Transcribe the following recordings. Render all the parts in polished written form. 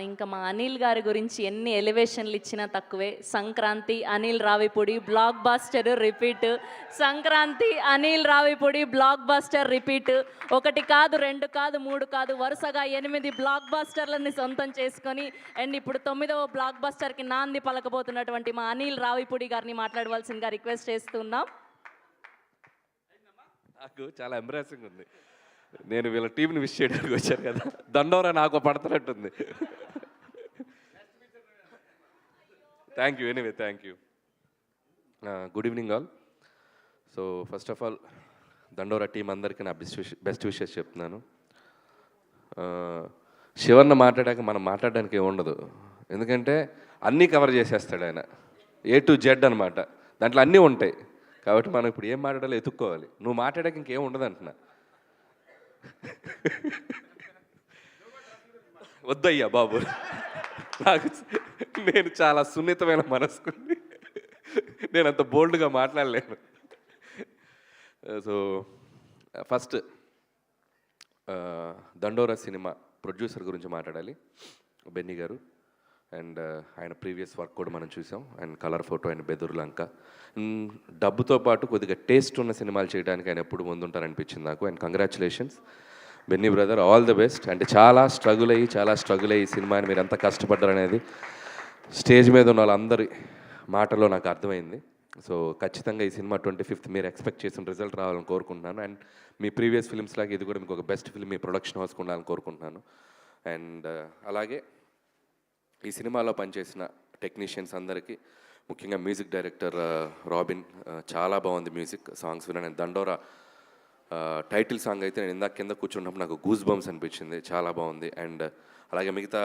ఇంకా మా అనిల్ గారి గురించి ఎన్ని ఎలివేషన్లు ఇచ్చినా తక్కువే. Sankranti Anil Ravipudi blockbuster repeat. Sankranti Anil Ravipudi blockbuster repeat. 1 కాదు 2 కాదు 3 కాదు వరుసగా 8 బ్లాక్ బాస్టర్లని సొంతం చేసుకొని అండ్ ఇప్పుడు 9వ బ్లాక్ బాస్టర్కి నాంది పలకబోతున్నటువంటి మా అనిల్ రావిపూడి గారిని మాట్లాడవలసిందిగా రిక్వెస్ట్ చేస్తున్నాం. నాకు చాలా ఎంబ్రాసింగ్ ఉంది. నేను వీళ్ళ టీంని విష్ చేయడానికి వచ్చాను కదా, దండోరా నాకు పడుతున్నట్టుంది. Thank you, anyway thank you. Good evening all. So first of all Dandora team అందరికీ నా బెస్ట్ విషెస్ చెప్తున్నాను. శివన్న మాట్లాడాక మనం మాట్లాడడానికి ఏమి ఉండదు, ఎందుకంటే అన్నీ కవర్ చేసేస్తాడు ఆయన, A to Z అనమాట. దాంట్లో అన్నీ ఉంటాయి కాబట్టి మనం ఇప్పుడు ఏం మాట్లాడాలో ఎత్తుక్కోవాలి. నువ్వు మాట్లాడాక ఇంకేం ఉండదు అంటున్నా. వద్దయ్యా బాబు, నాకు నేను చాలా సున్నితమైన మనసుకుని నేను అంత బోల్డ్గా మాట్లాడలేను. సో ఫస్ట్ దండోరా సినిమా ప్రొడ్యూసర్ గురించి మాట్లాడాలి, బెన్నీ గారు. అండ్ ఆయన ప్రీవియస్ వర్క్ కూడా మనం చూసాం. అండ్ కలర్ ఫోటో అండ్ బెదురు లంక. డబ్బుతో పాటు కొద్దిగా టేస్ట్ ఉన్న సినిమాలు చేయడానికి ఆయన ఎప్పుడు ముందుంటారనిపించింది నాకు. And congratulations Benny brother, all the best. అంటే చాలా స్ట్రగుల్ అయ్యి ఈ సినిమాని మీరు ఎంత కష్టపడ్డారు అనేది స్టేజ్ మీద ఉన్న వాళ్ళందరి మాటలో నాకు అర్థమైంది. సో ఖచ్చితంగా ఈ సినిమా 25th మీరు ఎక్స్పెక్ట్ చేసిన రిజల్ట్ రావాలని కోరుకుంటున్నాను. అండ్ మీ ప్రీవియస్ ఫిల్మ్స్ లాగా ఇది కూడా మీకు ఒక బెస్ట్ ఫిల్మ్ మీ ప్రొడక్షన్ హౌస్కి ఉండాలని కోరుకుంటున్నాను. అండ్ అలాగే ఈ సినిమాలో పనిచేసిన టెక్నీషియన్స్ అందరికీ, ముఖ్యంగా మ్యూజిక్ డైరెక్టర్ రాబిన్, చాలా బాగుంది మ్యూజిక్. సాంగ్స్ విన్నాను. దండోరా టైటిల్ సాంగ్ అయితే నేను ఇందాక కింద కూర్చున్నప్పుడు నాకు గూస్ బంప్స్ అనిపించింది, చాలా బాగుంది. అండ్ అలాగే మిగతా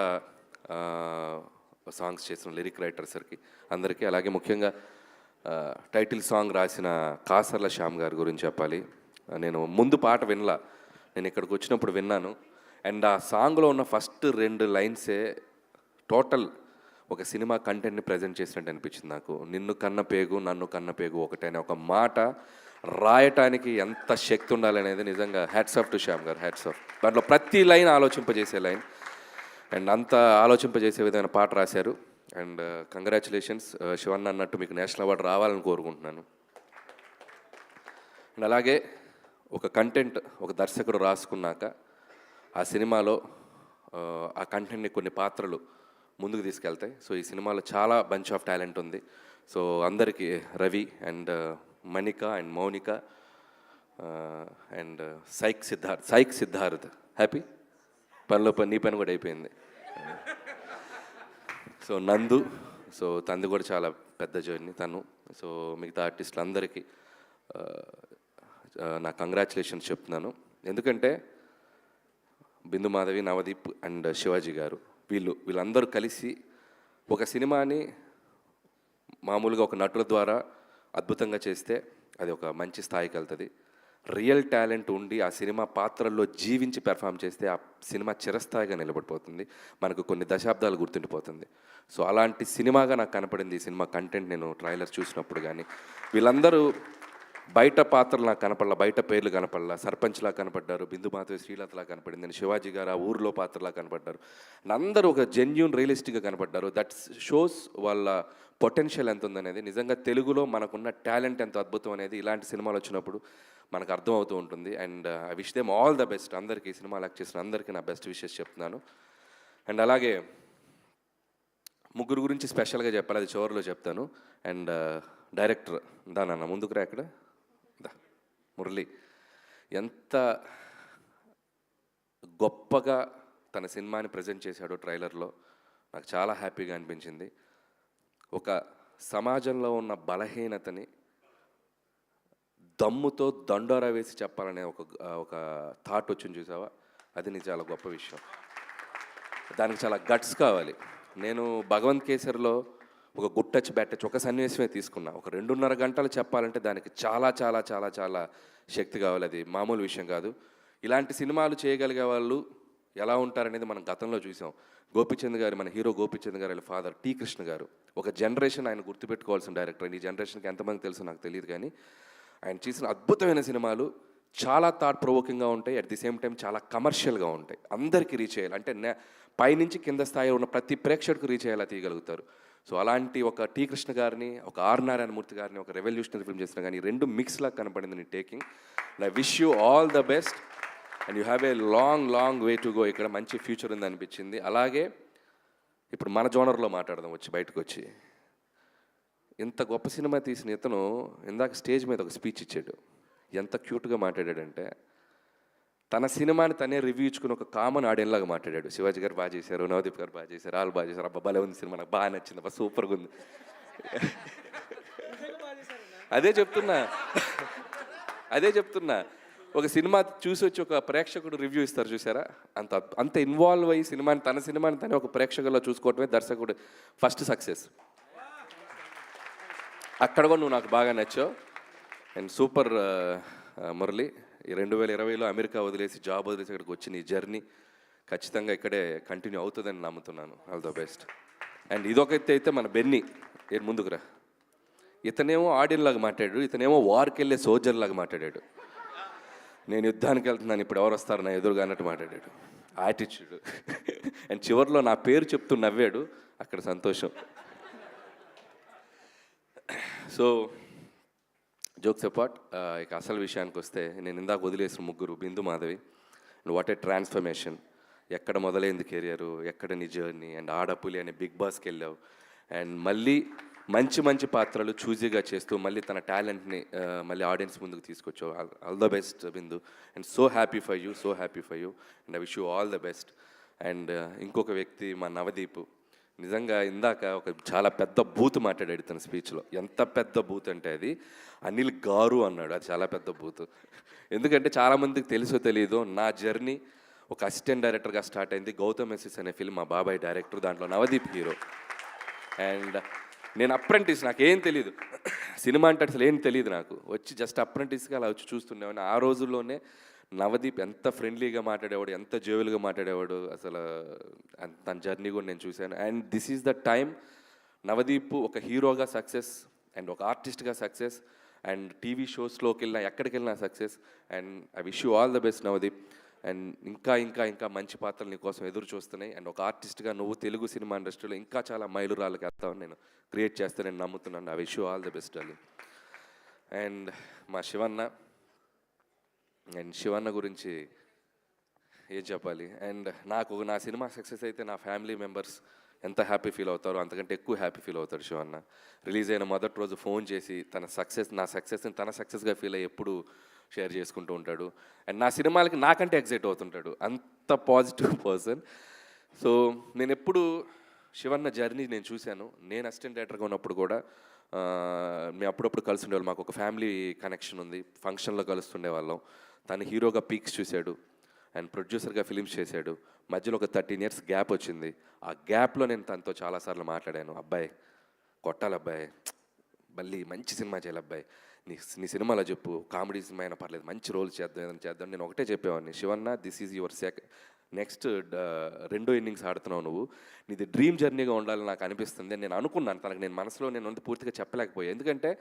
సాంగ్స్ చేసిన లిరిక్ రైటర్స్కి అందరికీ, అలాగే ముఖ్యంగా టైటిల్ సాంగ్ రాసిన కాసర్ల శ్యామ్ గారి గురించి చెప్పాలి. నేను ముందు పాట వినలా, నేను ఇక్కడికి వచ్చినప్పుడు విన్నాను. అండ్ ఆ సాంగ్లో ఉన్న ఫస్ట్ 2 లైన్సే టోటల్ ఒక సినిమా కంటెంట్ని ప్రజెంట్ చేసినట్టు అనిపించింది నాకు. నిన్ను కన్న పేగు నన్ను కన్న పేగు ఒకటే అనే ఒక మాట రాయటానికి ఎంత శక్తి ఉండాలనేది నిజంగా హ్యాట్స్ ఆఫ్ టు శ్యామ్ గారు, హ్యాట్స్ ఆఫ్. దాంట్లో ప్రతి లైన్ ఆలోచింపజేసే లైన్, అండ్ అంత ఆలోచింపజేసే విధమైన పాట రాశారు. అండ్ కంగ్రాచులేషన్స్ శివన్న, అన్నట్టు మీకు నేషనల్ అవార్డు రావాలని కోరుకుంటున్నాను. అండ్ అలాగే ఒక కంటెంట్ ఒక దర్శకుడు రాసుకున్నాక ఆ సినిమాలో ఆ కంటెంట్ని కొన్ని పాత్రలు ముందుకు తీసుకెళ్తాయి. సో ఈ సినిమాలో చాలా బంచ్ ఆఫ్ టాలెంట్ ఉంది. సో అందరికీ Ravi and Manika and Mounika and psych Siddharth happy పనిలో నీ పని కూడా అయిపోయింది. సో నందు, సో తనది కూడా చాలా పెద్ద జర్నీ తను. సో మిగతా ఆర్టిస్టులు అందరికీ నా కంగ్రాచులేషన్స్ చెప్తున్నాను. ఎందుకంటే బిందు మాధవి, నవదీప్ అండ్ శివాజీ గారు వీళ్ళందరూ కలిసి ఒక సినిమాని మామూలుగా ఒక నటుల ద్వారా అద్భుతంగా చేస్తే అది ఒక మంచి స్థాయికి వెళ్తుంది. రియల్ టాలెంట్ ఉండి ఆ సినిమా పాత్రల్లో జీవించి పెర్ఫామ్ చేస్తే ఆ సినిమా చిరస్థాయిగా నిలబడిపోతుంది, మనకు కొన్ని దశాబ్దాలు గుర్తుండిపోతుంది. సో అలాంటి సినిమాగా నాకు కనపడింది ఈ సినిమా కంటెంట్. నేను ట్రైలర్ చూసినప్పుడు కానీ వీళ్ళందరూ బయట పాత్రలు నాకు కనపడలా, బయట పేర్లు కనపడలా. సర్పంచ్లా కనపడ్డారు, బిందు మాధవి శ్రీలతలా కనపడింది, నేను శివాజీ గారు ఆ ఊర్లో పాత్రలా కనపడ్డారు. అందరూ ఒక జెన్యూన్ రియలిస్టిక్గా కనపడ్డారు. దట్ షోస్ వాళ్ళ పొటెన్షియల్ ఎంత ఉందనేది. నిజంగా తెలుగులో మనకున్న టాలెంట్ ఎంత అద్భుతం అనేది ఇలాంటి సినిమాలు వచ్చినప్పుడు మనకు అర్థమవుతూ ఉంటుంది. And I wish them all the best. అందరికీ ఈ సినిమా యాక్ట్ చేసిన అందరికీ నా బెస్ట్ విషెస్ చెప్తున్నాను. అండ్ అలాగే ముగ్గురు గురించి స్పెషల్గా చెప్పాలి, అది చివరిలో చెప్తాను. అండ్ డైరెక్టర్ దానన్న ముందుకు రా, ఎక్కడ మురళి ఎంత గొప్పగా తన సినిమాని ప్రజెంట్ చేశాడో ట్రైలర్లో, నాకు చాలా హ్యాపీగా అనిపించింది. ఒక సమాజంలో ఉన్న బలహీనతని దమ్ముతో దండోరా వేసి చెప్పాలనే ఒక థాట్ వచ్చింది చూసావా, అది నీకు చాలా గొప్ప విషయం. దానికి చాలా గట్స్ కావాలి. నేను భగవంత్ కేసరిలో ఒక గుడ్ టచ్ బ్యాడ్ టచ్ ఒక సన్నివేశమే తీసుకున్నా. ఒక 2.5 గంటలు చెప్పాలంటే దానికి చాలా చాలా చాలా చాలా శక్తి కావాలి, అది మామూలు విషయం కాదు. ఇలాంటి సినిమాలు చేయగలిగే వాళ్ళు ఎలా ఉంటారనేది మనం గతంలో చూసాం. గోపీచంద్ గారు, మన హీరో గోపీచంద్ గారు వాళ్ళ ఫాదర్ టీ కృష్ణ గారు, ఒక జనరేషన్ ఆయన గుర్తుపెట్టుకోవాల్సిన డైరెక్టర్. ఈ జనరేషన్కి ఎంతమంది తెలుసో నాకు తెలియదు, కానీ ఆయన చేసిన అద్భుతమైన సినిమాలు చాలా థాట్ ప్రొవోకింగ్గా ఉంటాయి, అట్ ది సేమ్ టైం చాలా కమర్షియల్గా ఉంటాయి, అందరికీ రీచ్ చేయాలి. అంటే పైనుంచి కింద స్థాయిలో ఉన్న ప్రతి ప్రేక్షకుడికి రీచ్ అయ్యేలా తీయగలుగుతారు. సో అలాంటి ఒక టీ కృష్ణ గారిని, ఒక ఆర్ నారాయణమూర్తి గారిని ఒక రెవల్యూషనరీ ఫిల్మ్ చేసిన కానీ 2 మిక్స్లా కనపడింది నీ taking. And I wish you all the best and you have a long way to go. ఇక్కడ మంచి ఫ్యూచర్ ఉంది అనిపించింది. అలాగే ఇప్పుడు మన జోనర్లో మాట్లాడదాం బయటకు వచ్చి. ఇంత గొప్ప సినిమా తీసిన ఇతను ఇందాక స్టేజ్ మీద ఒక స్పీచ్ ఇచ్చాడు. ఎంత క్యూట్గా మాట్లాడాడంటే తన సినిమాని తనే రివ్యూ ఇచ్చుకుని ఒక కామన్ ఆడియన్లాగా మాట్లాడాడు. శివాజీ గారు బాగా చేశారు, నవదీప్ గారు బాగా చేశారు, వాళ్ళు బాగా చేశారు, అబ్బా భలే ఉంది సినిమా, నాకు బాగా నచ్చింది, అబ్బా సూపర్గా ఉంది. అదే చెప్తున్నా ఒక సినిమా చూసి వచ్చి ఒక ప్రేక్షకుడు రివ్యూ ఇస్తారు చూసారా, అంత ఇన్వాల్వ్ అయ్యి తన సినిమాని తనే ఒక ప్రేక్షకుల్లో చూసుకోవటమే దర్శకుడు ఫస్ట్ సక్సెస్. అక్కడ కూడా నువ్వు నాకు బాగా నచ్చావు. అండ్ సూపర్ మురళి, ఈ 2020లో అమెరికా వదిలేసి జాబ్ వదిలేసి ఇక్కడికి వచ్చి నీ జర్నీ ఖచ్చితంగా ఇక్కడే కంటిన్యూ అవుతుందని నమ్ముతున్నాను. All the best. అండ్ ఇదొక ఎత్తి అయితే మన బెన్నీ ముందుకు రా. ఇతనేమో ఆడియన్ లాగా మాట్లాడాడు, ఇతనేమో వార్కి వెళ్ళే సోల్జర్ లాగా మాట్లాడాడు. నేను యుద్ధానికి వెళ్తున్నాను, ఇప్పుడు ఎవరు వస్తారు నా ఎదురుగా అన్నట్టు మాట్లాడాడు. యాటిట్యూడ్. అండ్ చివరిలో నా పేరు చెప్తూ నవ్వాడు, అక్కడ సంతోషం. సో జోక్స్ అపార్ట్, ఇక అసలు విషయానికి వస్తే నేను ఇందాక వదిలేసిన ముగ్గురు, Bindu Madhavi and what a transformation. ఎక్కడ మొదలైంది కెరియరు, ఎక్కడ నీ జర్నీ, అండ్ ఆడపులి అనే బిగ్ బాస్కి వెళ్ళావు అండ్ మళ్ళీ మంచి పాత్రలు చూజీగా చేస్తూ మళ్ళీ తన టాలెంట్ని మళ్ళీ ఆడియన్స్ ముందుకు తీసుకొచ్చావు. All the best Bindu. And so happy for you and I wish you all the best. And ఇంకొక వ్యక్తి మా నవదీప్, నిజంగా ఇందాక ఒక చాలా పెద్ద బూత్ మాట్లాడాడు తన స్పీచ్లో. ఎంత పెద్ద బూత్ అంటే అది అనిల్ గారు అన్నాడు. అది చాలా పెద్ద బూత్. ఎందుకంటే చాలామందికి తెలుసో తెలియదో నా జర్నీ ఒక అసిస్టెంట్ డైరెక్టర్గా స్టార్ట్ అయింది. గౌతమ్ ఎస్ఎస్ అనే ఫిల్మ్ మా బాబాయ్ డైరెక్టర్, దాంట్లో నవదీప్ హీరో. అండ్ నేను అప్రెంటిస్, నాకేం తెలియదు సినిమా అంటే అసలు ఏం తెలియదు నాకు. వచ్చి జస్ట్ అప్రెంటిస్గా అలా వచ్చి చూస్తుండేవాడిని. ఆ రోజుల్లోనే నవదీప్ ఎంత ఫ్రెండ్లీగా మాట్లాడేవాడు, ఎంత జోవెల్గా మాట్లాడేవాడు, అసలు తన జర్నీ కూడా నేను చూశాను. And this is the time Navdeep ఒక హీరోగా సక్సెస్ అండ్ ఒక ఆర్టిస్ట్గా సక్సెస్ అండ్ టీవీ షోస్లోకి వెళ్ళినా ఎక్కడికి వెళ్ళినా success. And I wish you all the best Navdeep. And ఇంకా మంచి పాత్రలు నీ కోసం ఎదురు చూస్తున్నాయి. అండ్ ఒక ఆర్టిస్ట్గా నువ్వు తెలుగు సినిమా ఇండస్ట్రీలో ఇంకా చాలా మైలురాళ్ళకి వెళ్తావని నేను క్రియేట్ చేస్తానని నమ్ముతున్నాను. I wish you all the best అని. అండ్ మా శివన్న గురించి ఏం చెప్పాలి. అండ్ నా సినిమా సక్సెస్ అయితే నా ఫ్యామిలీ మెంబర్స్ ఎంత హ్యాపీ ఫీల్ అవుతారో అంతకంటే ఎక్కువ హ్యాపీ ఫీల్ అవుతాడు శివన్న. రిలీజ్ అయిన మొదటి రోజు ఫోన్ చేసి నా సక్సెస్ని తన సక్సెస్గా ఫీల్ అయ్యి ఎప్పుడు షేర్ చేసుకుంటూ ఉంటాడు. అండ్ నా సినిమాలకి నాకంటే ఎగ్జైట్ అవుతుంటాడు. అంత పాజిటివ్ పర్సన్. సో నేను ఎప్పుడు శివన్న జర్నీ నేను చూశాను. నేను అసిస్టెంట్ డైరెక్టర్గా ఉన్నప్పుడు కూడా మేము అప్పుడప్పుడు కలిసి ఉండేవాళ్ళం. మాకు ఒక ఫ్యామిలీ కనెక్షన్ ఉంది. ఫంక్షన్లో కలుస్తుండే వాళ్ళం. తను హీరోగా పీక్స్ చూశాడు అండ్ ప్రొడ్యూసర్గా ఫిలిమ్స్ చేశాడు. మధ్యలో ఒక 13 years గ్యాప్ వచ్చింది. ఆ గ్యాప్లో నేను తనతో చాలాసార్లు మాట్లాడాను. అబ్బాయి కొట్టాలి, అబ్బాయి మళ్ళీ మంచి సినిమా చేయాలి, అబ్బాయి నీ సినిమాలో చెప్పు, కామెడీ సినిమా అయినా పర్లేదు, మంచి రోల్ చేద్దాం. నేను ఒకటే చెప్పేవాడిని, Shivanna this is your next రెండో ఇన్నింగ్స్ ఆడుతున్నావు నువ్వు, నీది డ్రీమ్ జర్నీగా ఉండాలని నాకు అనిపిస్తుంది. నేను అనుకున్నాను తనకు, నేను మనసులో నేను పూర్తిగా చెప్పలేకపోయాను. ఎందుకంటే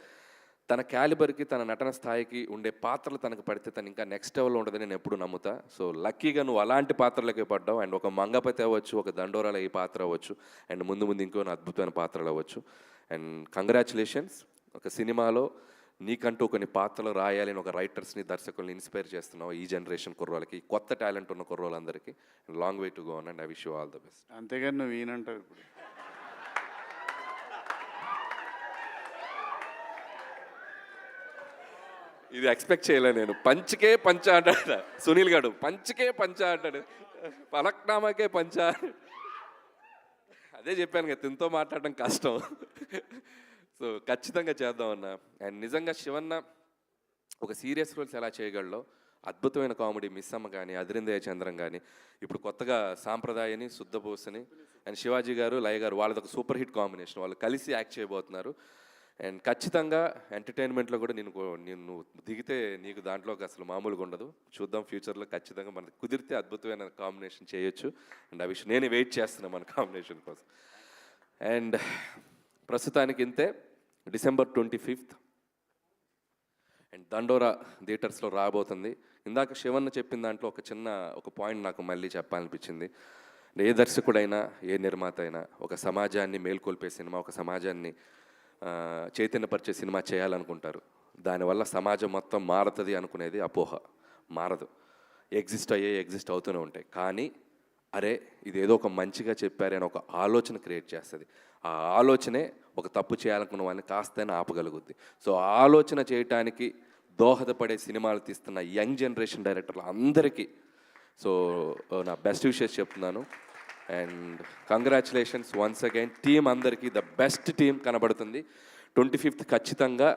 తన క్యాలిబర్కి తన నటన స్థాయికి ఉండే పాత్రలు తనకు పడితే తను ఇంకా నెక్స్ట్ లెవెల్లో ఉండదని నేను ఎప్పుడు నమ్ముతా. సో లక్కీగా నువ్వు అలాంటి పాత్రలకే పడ్డావు. అండ్ ఒక మంగపతి అవ్వచ్చు, ఒక దండోరాల ఈ పాత్ర అవ్వచ్చు, అండ్ ముందు ఇంకో అద్భుతమైన పాత్రలు అవ్వచ్చు. And congratulations. ఒక సినిమాలో నీకంటూ కొన్ని పాత్రలు రాయాలని ఒక రైటర్స్ని, దర్శకుల్ని ఇన్స్పైర్ చేస్తున్నావు ఈ జనరేషన్ కుర్రోళ్ళకి, కొత్త టాలెంట్ ఉన్న కుర్రోళ్ళందరికీ. Long way to go and I wish you all the best. అంతేగాని నువ్వు ఈయనంటావు ఇప్పుడు. ఇది ఎక్స్పెక్ట్ చేయలే నేను. పంచ్కే పంచ అంటాడు సునీల్ గారు, పంచ్కే పంచ అంటాడు, పలక్నామాకే పంచ. అదే చెప్పాను కదా, తినతో మాట్లాడడం కష్టం. సో ఖచ్చితంగా చేద్దామన్నా. అండ్ నిజంగా శివన్న ఒక సీరియస్ రోల్స్ ఎలా చేయగలడో, అద్భుతమైన కామెడీ మిస్సమ్మ కానీ, అదిరిందయ చంద్రం కానీ, ఇప్పుడు కొత్తగా సాంప్రదాయని, శుద్ధబోసని అండ్ శివాజీ గారు, లయ గారు, వాళ్ళది ఒక సూపర్ హిట్ కాంబినేషన్. వాళ్ళు కలిసి యాక్ట్ చేయబోతున్నారు. అండ్ ఖచ్చితంగా ఎంటర్టైన్మెంట్లో కూడా నేను దిగితే నీకు దాంట్లోకి అసలు మామూలుగా ఉండదు. చూద్దాం ఫ్యూచర్లో ఖచ్చితంగా మనకు కుదిరితే అద్భుతమైన కాంబినేషన్ చేయొచ్చు. అండ్ ఆ విషయం నేను వెయిట్ చేస్తున్నాను మన కాంబినేషన్ కోసం. అండ్ ప్రస్తుతానికి ఇంతే. December 25th అండ్ దండోరా థియేటర్స్లో రాబోతుంది. ఇందాక శివన్న చెప్పిన దాంట్లో ఒక పాయింట్ నాకు మళ్ళీ చెప్పాలనిపించింది. ఏ దర్శకుడైనా ఏ నిర్మాత అయినా ఒక సమాజాన్ని మేల్కొల్పే సినిమా, ఒక సమాజాన్ని చైతన్యపరిచే సినిమా చేయాలనుకుంటారు. దానివల్ల సమాజం మొత్తం మారుతుంది అనుకునేది అపోహ. మారదు. ఎగ్జిస్ట్ అవుతూనే ఉంటాయి. కానీ అరే ఇదేదో ఒక మంచిగా చెప్పారే అని ఒక ఆలోచన క్రియేట్ చేస్తుంది. ఆ ఆలోచనే ఒక తప్పు చేయాలనుకున్న వాళ్ళని కాస్తైనా ఆపగలుగుద్ది. సో ఆ ఆలోచన చేయటానికి దోహదపడే సినిమాలు తీస్తున్న యంగ్ జనరేషన్ డైరెక్టర్లు అందరికీ సో నా బెస్ట్ విషెస్ చెప్తున్నాను. And congratulations once again. Team అందరికీ ద బెస్ట్ టీం కనబడుతుంది. 25th ఖచ్చితంగా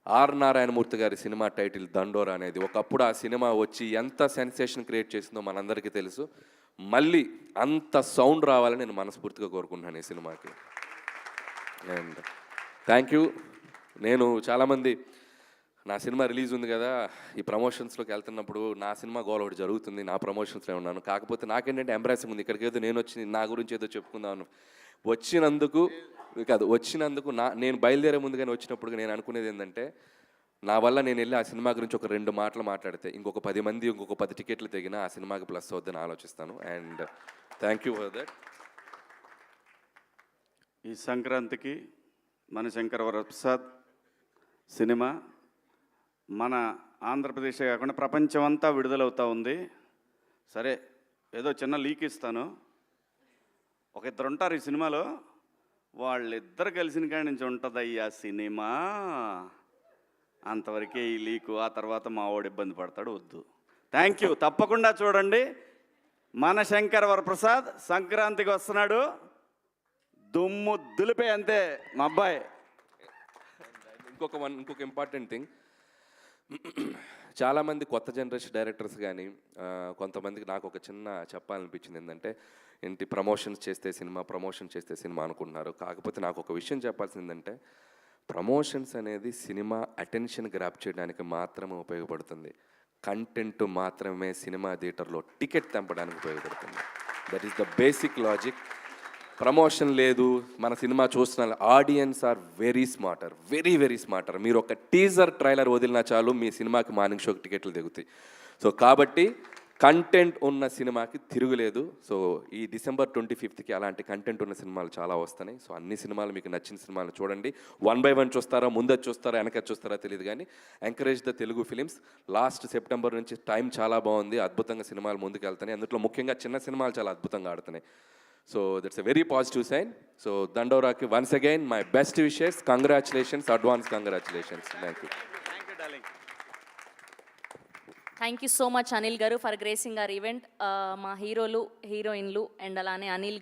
ఆర్ నారాయణమూర్తి గారి సినిమా టైటిల్ దండోరా అనేది ఒకప్పుడు ఆ సినిమా వచ్చి ఎంత సెన్సేషన్ క్రియేట్ చేసిందో మనందరికీ తెలుసు. మళ్ళీ అంత సౌండ్ రావాలని నేను మనస్ఫూర్తిగా కోరుకుంటున్నాను ఈ సినిమాకి. And thank you. నేను చాలామంది నా సినిమా రిలీజ్ ఉంది కదా, ఈ ప్రమోషన్స్లోకి వెళ్తున్నప్పుడు నా సినిమా గోల్ ఒకటి జరుగుతుంది, నా ప్రమోషన్స్లో ఉన్నాను. కాకపోతే నాకేంటంటే ఎంబ్రాసింగ్ ఉంది. ఇక్కడికి ఏదో నేను వచ్చి నా గురించి ఏదో చెప్పుకుందాను వచ్చినందుకు నేను బయలుదేరే ముందుగానే వచ్చినప్పుడు నేను అనుకునేది ఏంటంటే, నా వల్ల నేను వెళ్ళి ఆ సినిమా గురించి ఒక 2 మాటలు మాట్లాడితే ఇంకొక 10 మంది ఇంకొక 10 టికెట్లు తెగినా ఆ సినిమాకి ప్లస్ అవుద్దని ఆలోచిస్తాను. And thank you for that. ఈ సంక్రాంతికి మన శంకర వరప్రసాద్ సినిమా మన ఆంధ్రప్రదేశే కాకుండా ప్రపంచం అంతా విడుదలవుతూ ఉంది. సరే ఏదో చిన్న లీక్ ఇస్తాను. ఒక 2 ఉంటారు ఈ సినిమాలో, వాళ్ళిద్దరు కలిసిన కాడి నుంచి ఉంటుందయ్యా సినిమా. అంతవరకే ఈ లీకు. ఆ తర్వాత మా వాడు ఇబ్బంది పడతాడు, వద్దు. Thank you. తప్పకుండా చూడండి. మన శంకర వరప్రసాద్ సంక్రాంతికి వస్తున్నాడు, దుమ్ము దులిపే అంతే మా అబ్బాయి. ఇంకొక ఇంపార్టెంట్ థింగ్, చాలామంది కొత్త జనరేషన్ డైరెక్టర్స్ కానీ కొంతమందికి నాకు ఒక చిన్న చెప్పాలనిపించింది ఏంటంటే, ఏంటి ప్రమోషన్ చేస్తే సినిమా అనుకుంటున్నారు. కాకపోతే నాకు ఒక విషయం చెప్పాల్సింది ఏంటంటే, ప్రమోషన్స్ అనేది సినిమా అటెన్షన్ గ్రాప్ చేయడానికి మాత్రమే ఉపయోగపడుతుంది. కంటెంట్ మాత్రమే సినిమా థియేటర్లో టికెట్ తెంపడానికి ఉపయోగపడుతుంది. That is the basic logic. Promotion లేదు, మన సినిమా చూస్తున్న ఆడియన్స్ ఆర్ వెరీ స్మార్టర్. మీరు ఒక టీజర్ ట్రైలర్ వదిలినా చాలు మీ సినిమాకి మార్నింగ్ షోకి టికెట్లు దిగుతాయి. సో కాబట్టి కంటెంట్ ఉన్న సినిమాకి తిరుగులేదు. సో ఈ December 25th అలాంటి కంటెంట్ ఉన్న సినిమాలు చాలా వస్తున్నాయి. సో అన్ని సినిమాలు మీకు నచ్చిన సినిమాలు చూడండి. 1 by 1 చూస్తారా, ముందర చూస్తారా, వెనక చూస్తారా తెలియదు, కానీ encourage the Telugu films. Last September నుంచి టైం చాలా బాగుంది, అద్భుతంగా సినిమాలు ముందుకు వెళ్తున్నాయి. అందులో ముఖ్యంగా చిన్న సినిమాలు చాలా అద్భుతంగా ఆడుతున్నాయి. So that's a very positive sign. So దండోరాకి once again my best wishes, congratulations, advance congratulations. Thank you. Thank you so much Anil garu for gracing our event. మా హీరోలు, హీరోయిన్లు అండ్ అలానే అనిల్ గారు